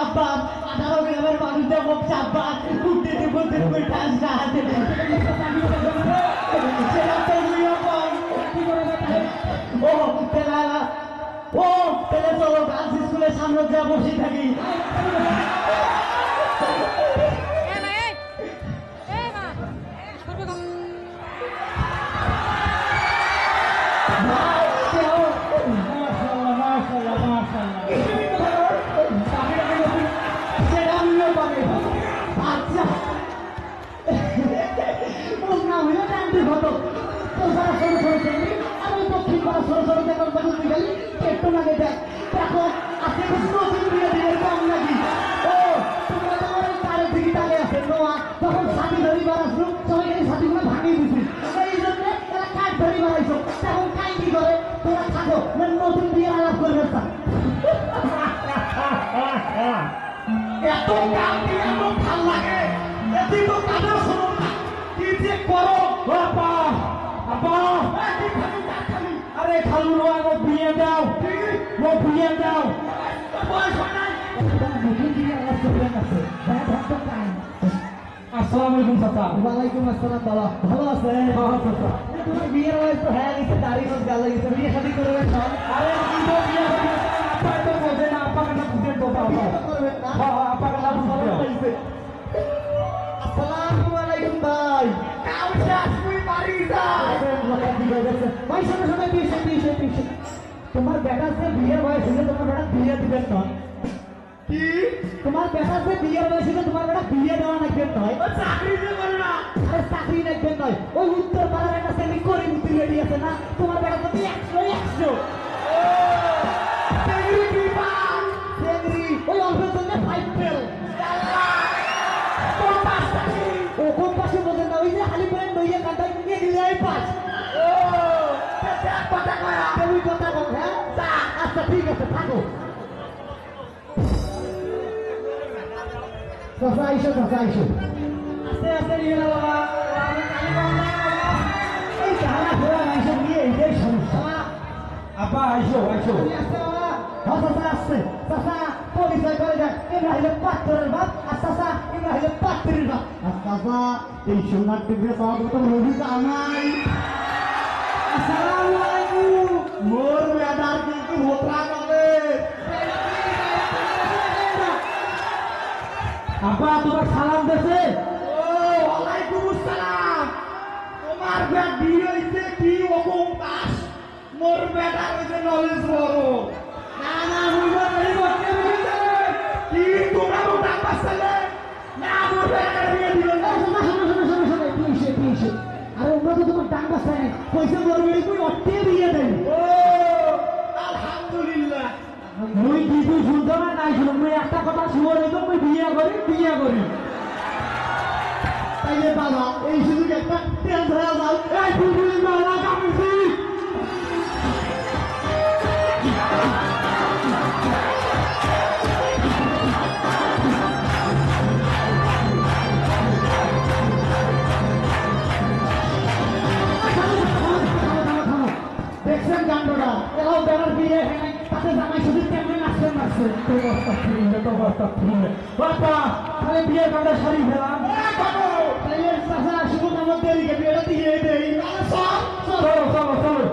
চাপা 18 গ্রামের মানুষদের মুখ চাপা কুটতে বলতে কই ঠাস হাতে সেটা তো কি করে ও তেলা ও তেলে চলো গার্লস স্কুলের সামনে যা বসে থাকি তখন সাথী ধরি বাড়াচ্ছিল সবাই সাথীগুলো ভাঙিয়ে দিচ্ছি এই জন্য তারা কাঠ ধরি বাড়াইছো তখন কাই কি করে তোরা থাকো নতুন বিয়ে আলাপ করবে এত গান দিয়ে এত ভাল লাগে এটি তো কাজও শোনো না কি যে করো বাবা বাবা আরে খালু ও বিয়ে দাও ও বিয়ে দাও পয়সা নাই নতুন বিয়ে আলাপ করবে আছে আসসালামু আলাইকুম চাচা ওয়ালাইকুম আসসালাম বাবা ভালো আছেন চাচা তুমি বিয়ের বয়স তো হয়ে গেছে দাড়ি রোজ গাল গেছে বিয়ে শাদী করবেন না আরে কি তো বিয়ে শাদী আপা তো বলবে না আপা কেন বুঝেন তো বাবা করবেন না বাবা আপা কেন বুঝেন আসসালামু আলাইকুম ভাই কাউকে আসবি বাড়ি যা ভাই শোনো শোনো বিয়ে তোমার বেটা সে বিয়ের বয়স হলে তোমার বেটা বিয়ে দিবেন না কি তোমার বেটা সে বিয়ের বয়স হলে তোমার বেটা বিয়ে দেওয়া লাগবেন নয় চাকরি যে করে না আরে চাকরি লাগবেন নয় ওই উত্তর পাড়ার একটা সেমি করে মুতি রেডি আছে না তোমার বেটা তো 100 চাকরি কি পান চাকরি ওই অল্পের জন্য 5 ফেল কোন পাস চাকরি ও কোন পাশে বলেন না ওই যে হালি পয়েন্ট নইয়া কাটাই নিয়ে দিলে এই পাস ও কথা কয়া তুমি কথা বল হ্যাঁ আচ্ছা ঠিক আছে থাকো চাচা আইসো আস্তে আস্তে নিয়ে না বাবা এই ধারা ফেরা আইসো নিয়ে এইটাই সমস্যা আপা আইসো আস্তে বাবা চাচা আসছে চাচা পরিচয় করে দেখ এমরা হইলে পাত্রের বাপ আর চাচা এমরা হইলে পাত্রের বাপ আর চাচা এই সোনার টিভি পাওয়া তো রবি কামাই আসসালামু আলাইকুম মোর বেটার কিন্তু হোতরা করে আপা তোমার সালাম দেছে ও ওয়ালাইকুম আসসালাম তোমার বেটা বিয়ে হইছে কি রকম পাস মোর বেটা হইছে নলেজ বড় না না হইবা নাই বলতে হইছে কি তোমরা মোটা পাছলে না মোর বেটা বিয়ে দিল না শোনো প্লিজ আরে ওরা তো তোমার টাং পাছলে নাই কইছে মোর বেটা কই অট্টে বিয়ে দেই ও আলহামদুলিল্লাহ মুই কিছু শুনতো না নাই শুনো মুই একটা কথা শুনো তো মুই বিয়ে করি তাইলে বাবা এই সুযোগ একটা তেল ধরা যাও এই ফুলগুলি মালা কামিছি দেখছেন গান্ডটা এরাও বেড়ার বিয়ে তাতে জামাই শুধু কেমন মারছে তো বস্তা ফিরে বাবা তাহলে বিয়ে কাঁদা শাড়ি ফেলাম তাহলে চাষা শুধু আমার দেরিকে বিয়েটা দিয়ে দেই চলো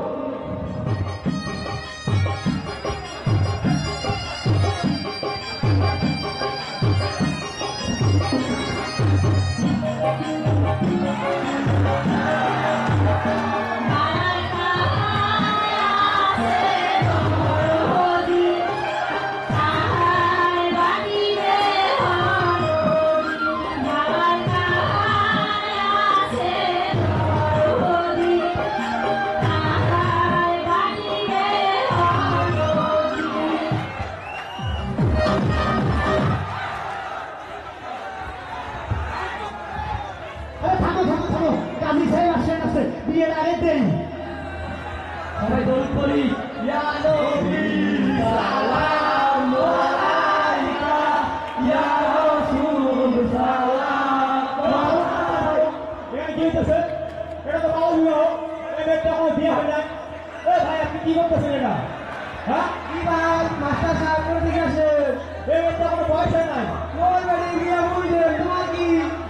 বয়সে নাই মোর বেটি বিয়ে বুঝে তোমার কি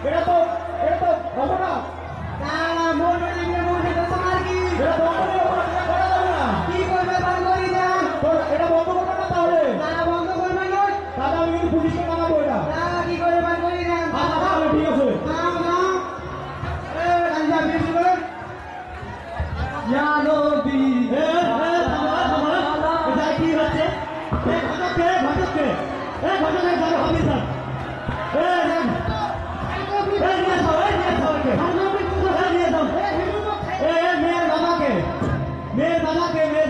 এটা তো অপরাধ না না মোর বেটি বিয়ে বুঝে তোমার কি এটা বন্ধ করে করা যাবে না কি করবে বার করি না তোর এটা বন্ধ করবে না তাহলে না বন্ধ করবে না দাদা আমি কিন্তু পুলিশকে জানাবো এটা না কি করে বার করি না আচ্ছা তাহলে ঠিক আছে না না এ গাঞ্জা বেশি করে ইয়া নবী এটা কি হচ্ছে ঘটককে ঘটককে যাবে হবে স্যার নিয়ে যাও নিয়ে যাও নিয়ে যাও মেয়ের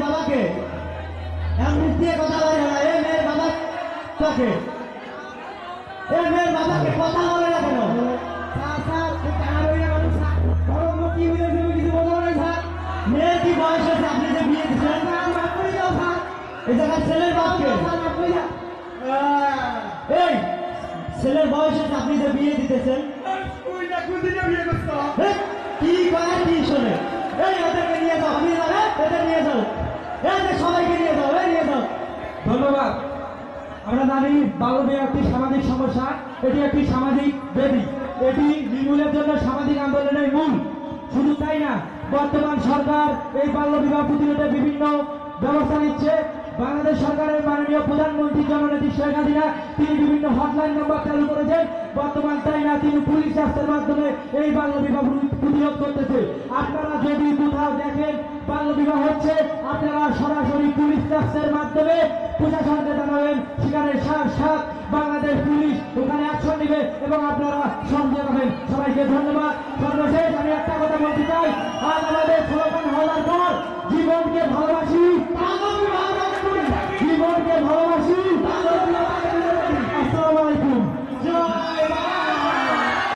বাবাকে এমন দিয়ে কথা বলে না মেয়ের বাবা তোকে মেয়ের বাবাকে কথা বলে না কেন মেয়ের কি বয়স হয়েছে আপনি যে বিয়ে দিচ্ছেন এই জায়গায় ছেলের বাপকে এই ছেলের বয়স হয়েছে আপনি যে বিয়ে দিতেছেন কি কয় কি শোনে এই ওদেরকে নিয়ে যাও আপনি যাবে এদের নিয়ে যাও সবাইকে নিয়ে যাও নিয়ে যাও ধন্যবাদ। আমরা জানি বাল্যবিবাহ একটি সামাজিক সমস্যা, এটি একটি সামাজিক ব্যাধি, এটি নির্মূলের জন্য সামাজিক আন্দোলনের মূল। শুধু তাই না, বর্তমান সরকার এই বাল্যবিবাহ প্রতিরোধে বিভিন্ন ব্যবস্থা নিচ্ছে। বাংলাদেশ সরকারের মাননীয় প্রধানমন্ত্রী জননেত্রী শেখ হাসিনা তিনি বিভিন্ন হটলাইন নম্বর চালু করেছেন। বর্তমান তাই না, তিনি পুলিশ রাস্তার মাধ্যমে এই বাল্যবিবাহ প্রতিরোধ করতেছে। আপনারা যদি কোথাও দেখেন বাল্যবিবাহ হচ্ছে, আপনারা সরাসরি পুলিশ রাস্তার মাধ্যমে প্রশাসনকে জানাবেন, সেখানে সাত বাংলাদেশ পুলিশ ওখানে অ্যাকশন নেবে এবং আপনারা সঙ্গে পাবেন। সবাইকে ধন্যবাদ। সর্বশেষ আমি একটা কথা বলতে চাই, আজ আমাদের স্লোগান হওয়ার পর জীবনকে ভালোবাসি,